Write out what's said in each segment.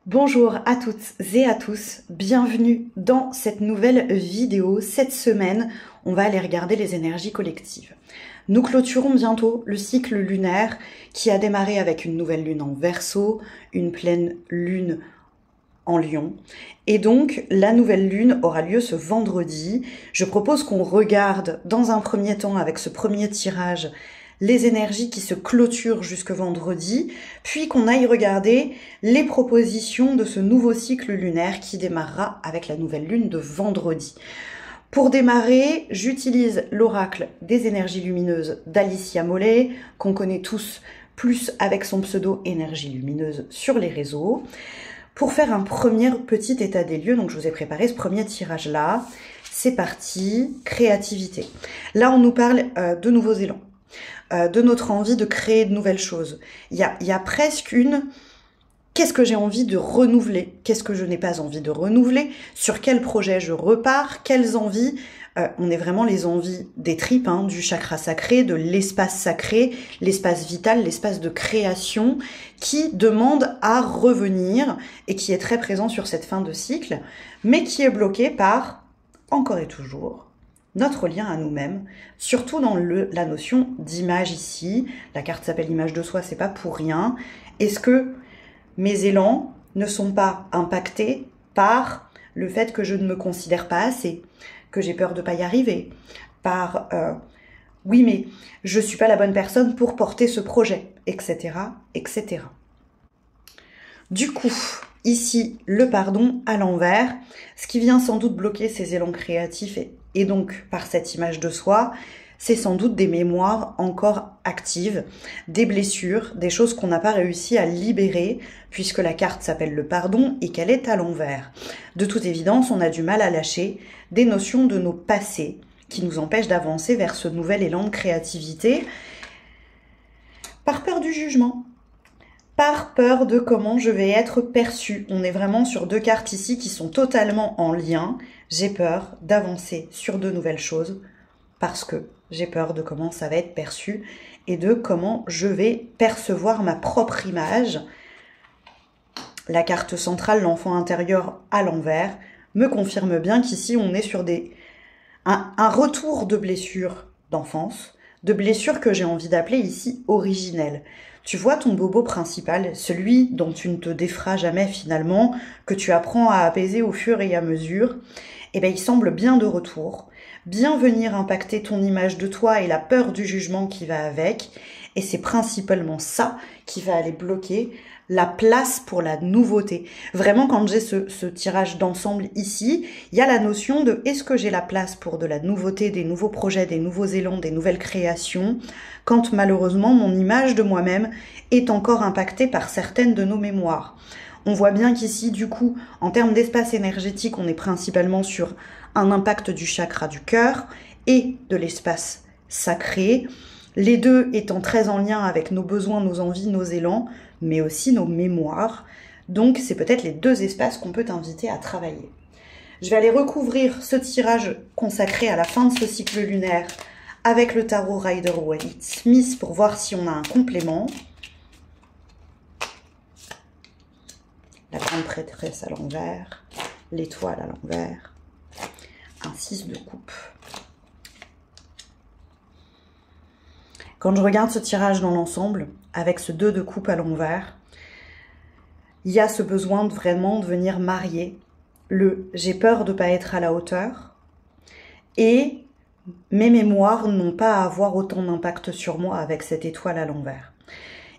Bonjour à toutes et à tous, bienvenue dans cette nouvelle vidéo. Cette semaine, on va aller regarder les énergies collectives. Nous clôturons bientôt le cycle lunaire qui a démarré avec une nouvelle lune en Verseau, une pleine lune en Lion. Et donc, la nouvelle lune aura lieu ce vendredi. Je propose qu'on regarde dans un premier temps avec ce premier tirage les énergies qui se clôturent jusque vendredi, puis qu'on aille regarder les propositions de ce nouveau cycle lunaire qui démarrera avec la nouvelle lune de vendredi. Pour démarrer, j'utilise l'oracle des énergies lumineuses d'Alicia Mollet, qu'on connaît tous plus avec son pseudo énergie lumineuse sur les réseaux, pour faire un premier petit état des lieux. Donc je vous ai préparé ce premier tirage-là. C'est parti, créativité. Là, on nous parle de nouveaux élans. De notre envie de créer de nouvelles choses. Il y a presque une qu'est-ce que j'ai envie de renouveler, qu'est-ce que je n'ai pas envie de renouveler, sur quel projet je repars, quelles envies. On est vraiment les envies des tripes, du chakra sacré, de l'espace sacré, l'espace vital, l'espace de création qui demande à revenir et qui est très présent sur cette fin de cycle, mais qui est bloqué par, encore et toujours, notre lien à nous-mêmes, surtout dans la notion d'image ici. La carte s'appelle image de soi, c'est pas pour rien. Est-ce que mes élans ne sont pas impactés par le fait que je ne me considère pas assez, que j'ai peur de pas y arriver, par oui mais je suis pas la bonne personne pour porter ce projet, etc., etc. Du coup, ici, le pardon à l'envers, ce qui vient sans doute bloquer ces élans créatifs et donc par cette image de soi, c'est sans doute des mémoires encore actives, des blessures, des choses qu'on n'a pas réussi à libérer puisque la carte s'appelle le pardon et qu'elle est à l'envers. De toute évidence, on a du mal à lâcher des notions de nos passés qui nous empêchent d'avancer vers ce nouvel élan de créativité par peur du jugement. Par peur de comment je vais être perçue. On est vraiment sur deux cartes ici qui sont totalement en lien. J'ai peur d'avancer sur de nouvelles choses parce que j'ai peur de comment ça va être perçu et de comment je vais percevoir ma propre image. La carte centrale, l'enfant intérieur à l'envers, me confirme bien qu'ici on est sur un retour de blessures d'enfance, de blessures que j'ai envie d'appeler ici originelles. Tu vois ton bobo principal, celui dont tu ne te défras jamais finalement, que tu apprends à apaiser au fur et à mesure, eh bien il semble bien de retour, bien venir impacter ton image de toi et la peur du jugement qui va avec, et c'est principalement ça qui va aller bloquer la place pour la nouveauté. Vraiment, quand j'ai ce tirage d'ensemble ici, il y a la notion de est-ce que j'ai la place pour de la nouveauté, des nouveaux projets, des nouveaux élans, des nouvelles créations, quand malheureusement mon image de moi-même est encore impactée par certaines de nos mémoires. On voit bien qu'ici, du coup, en termes d'espace énergétique, on est principalement sur un impact du chakra du cœur et de l'espace sacré, les deux étant très en lien avec nos besoins, nos envies, nos élans, mais aussi nos mémoires. Donc, c'est peut-être les deux espaces qu'on peut t'inviter à travailler. Je vais aller recouvrir ce tirage consacré à la fin de ce cycle lunaire avec le tarot Rider-Waite-Smith pour voir si on a un complément. La grande prêtresse à l'envers, l'étoile à l'envers, un 6 de coupe. Quand je regarde ce tirage dans l'ensemble, avec ce 2 de coupe à l'envers, il y a ce besoin de vraiment venir marier le « j'ai peur de ne pas être à la hauteur » et mes mémoires n'ont pas à avoir autant d'impact sur moi avec cette étoile à l'envers.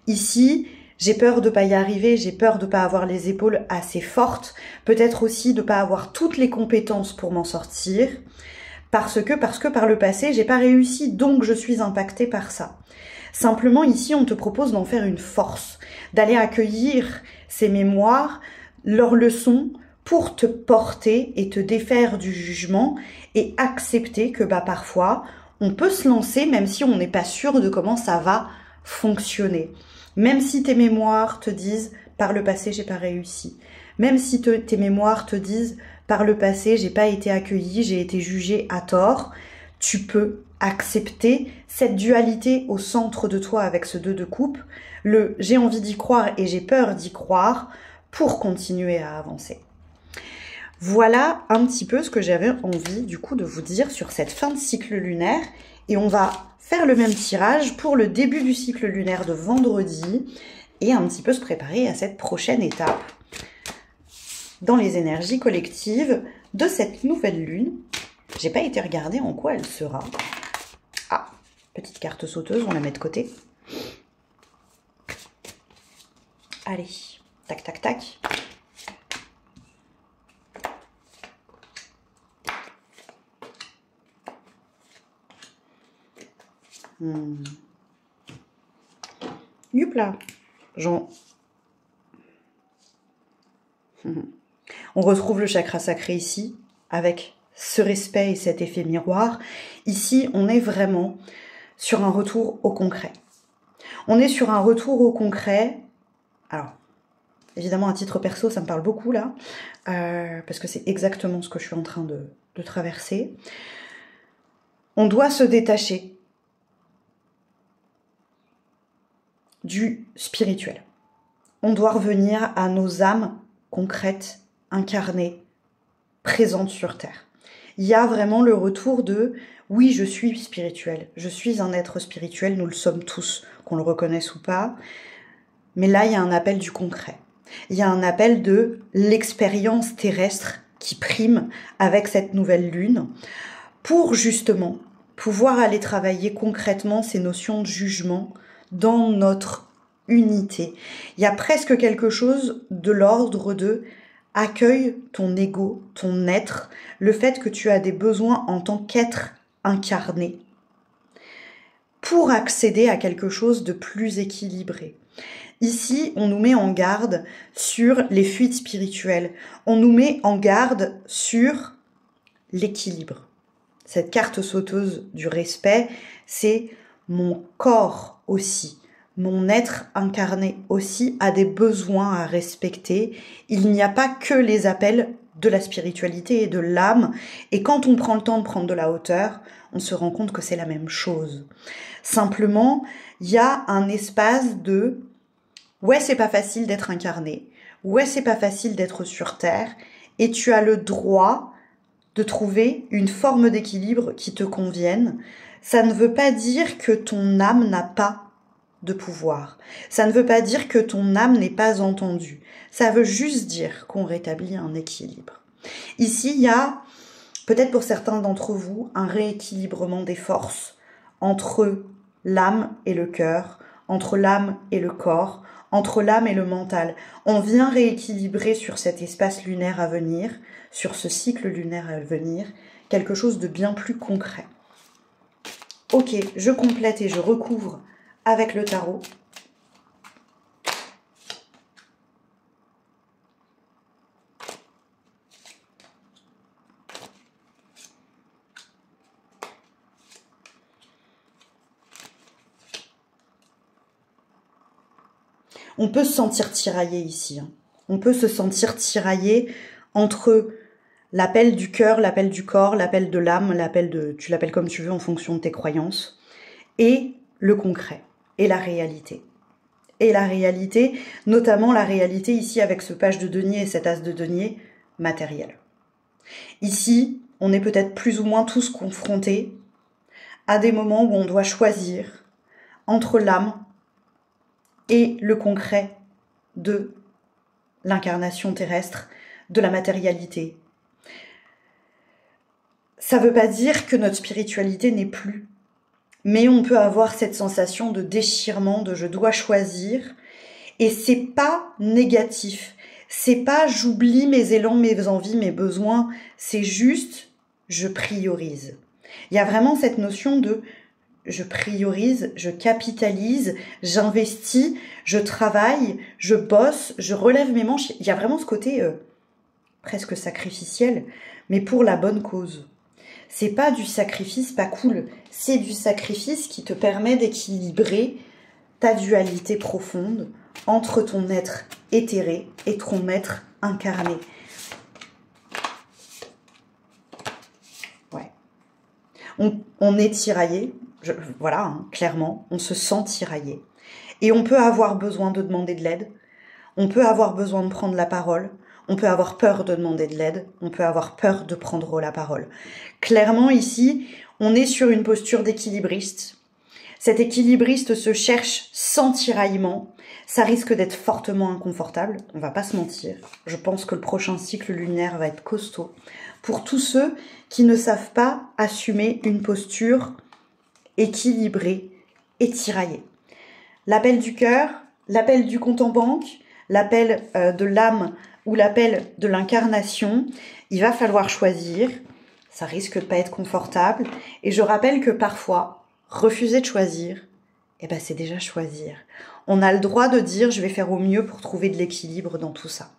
Ici, j'ai peur de ne pas y arriver, j'ai peur de ne pas avoir les épaules assez fortes, peut-être aussi de ne pas avoir toutes les compétences pour m'en sortir, parce que par le passé, j'ai pas réussi, donc je suis impactée par ça. Simplement, ici, on te propose d'en faire une force, d'aller accueillir ces mémoires, leurs leçons, pour te porter et te défaire du jugement et accepter que parfois, on peut se lancer même si on n'est pas sûr de comment ça va fonctionner. Même si tes mémoires te disent « par le passé, j'ai pas réussi ». Même si tes mémoires te disent « par le passé, j'ai pas été accueillie, j'ai été jugée à tort », tu peux accepter cette dualité au centre de toi avec ce 2 de coupe, le « j'ai envie d'y croire et j'ai peur d'y croire », pour continuer à avancer. Voilà un petit peu ce que j'avais envie du coup de vous dire sur cette fin de cycle lunaire. Et on va faire le même tirage pour le début du cycle lunaire de vendredi et un petit peu se préparer à cette prochaine étape dans les énergies collectives de cette nouvelle lune. J'ai pas été regarder en quoi elle sera. Ah, petite carte sauteuse, on la met de côté. Allez, tac, tac, tac. Youpla, Jean. On retrouve le chakra sacré ici, avec ce respect et cet effet miroir. Ici, on est vraiment sur un retour au concret. On est sur un retour au concret. Alors, évidemment, à titre perso, ça me parle beaucoup là, parce que c'est exactement ce que je suis en train de traverser. On doit se détacher du spirituel. On doit revenir à nos âmes concrètes, incarnées, présentes sur Terre. Il y a vraiment le retour de « oui, je suis spirituel, je suis un être spirituel, nous le sommes tous, qu'on le reconnaisse ou pas ». Mais là, il y a un appel du concret. Il y a un appel de l'expérience terrestre qui prime avec cette nouvelle lune pour justement pouvoir aller travailler concrètement ces notions de jugement dans notre unité. Il y a presque quelque chose de l'ordre de accueille ton ego, ton être, le fait que tu as des besoins en tant qu'être incarné pour accéder à quelque chose de plus équilibré. Ici, on nous met en garde sur les fuites spirituelles. On nous met en garde sur l'équilibre. Cette carte sauteuse du respect, c'est mon corps aussi. Mon être incarné aussi a des besoins à respecter. Il n'y a pas que les appels de la spiritualité et de l'âme. Et quand on prend le temps de prendre de la hauteur, on se rend compte que c'est la même chose. Simplement, il y a un espace de « ouais, c'est pas facile d'être incarné. Ouais, c'est pas facile d'être sur Terre. » Et tu as le droit de trouver une forme d'équilibre qui te convienne. Ça ne veut pas dire que ton âme n'a pas de pouvoir. Ça ne veut pas dire que ton âme n'est pas entendue. Ça veut juste dire qu'on rétablit un équilibre. Ici, il y a, peut-être pour certains d'entre vous, un rééquilibrement des forces entre l'âme et le cœur, entre l'âme et le corps, entre l'âme et le mental. On vient rééquilibrer sur cet espace lunaire à venir, sur ce cycle lunaire à venir, quelque chose de bien plus concret. Ok, je complète et je recouvre avec le tarot. On peut se sentir tiraillé ici. On peut se sentir tiraillé entre l'appel du cœur, l'appel du corps, l'appel de l'âme, tu l'appelles comme tu veux en fonction de tes croyances, et le concret, et la réalité. Et la réalité, notamment la réalité ici avec ce page de denier et cet as de denier, matériel. Ici, on est peut-être plus ou moins tous confrontés à des moments où on doit choisir entre l'âme et le concret de l'incarnation terrestre, de la matérialité. Ça ne veut pas dire que notre spiritualité n'est plus, mais on peut avoir cette sensation de déchirement, de je dois choisir, et c'est pas négatif, c'est pas j'oublie mes élans, mes envies, mes besoins, c'est juste je priorise. Il y a vraiment cette notion de je priorise, je capitalise, j'investis, je travaille, je bosse, je relève mes manches. Il y a vraiment ce côté presque sacrificiel, mais pour la bonne cause. C'est pas du sacrifice pas cool, c'est du sacrifice qui te permet d'équilibrer ta dualité profonde entre ton être éthéré et ton être incarné. Ouais. On est tiraillé, voilà, hein, clairement, on se sent tiraillé. Et on peut avoir besoin de demander de l'aide, On peut avoir besoin de prendre la parole, on peut avoir peur de demander de l'aide, on peut avoir peur de prendre la parole. Clairement ici, on est sur une posture d'équilibriste. Cet équilibriste se cherche sans tiraillement. Ça risque d'être fortement inconfortable, on va pas se mentir. Je pense que le prochain cycle lunaire va être costaud. Pour tous ceux qui ne savent pas assumer une posture équilibrée et tiraillée. L'appel du cœur, l'appel du compte en banque, l'appel de l'âme ou l'appel de l'incarnation, il va falloir choisir. Ça risque de pas être confortable. Et je rappelle que parfois, refuser de choisir, c'est déjà choisir. On a le droit de dire je vais faire au mieux pour trouver de l'équilibre dans tout ça.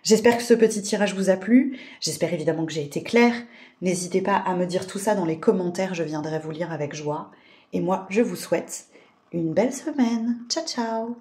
J'espère que ce petit tirage vous a plu. J'espère évidemment que j'ai été claire. N'hésitez pas à me dire tout ça dans les commentaires. Je viendrai vous lire avec joie. Et moi, je vous souhaite une belle semaine. Ciao, ciao!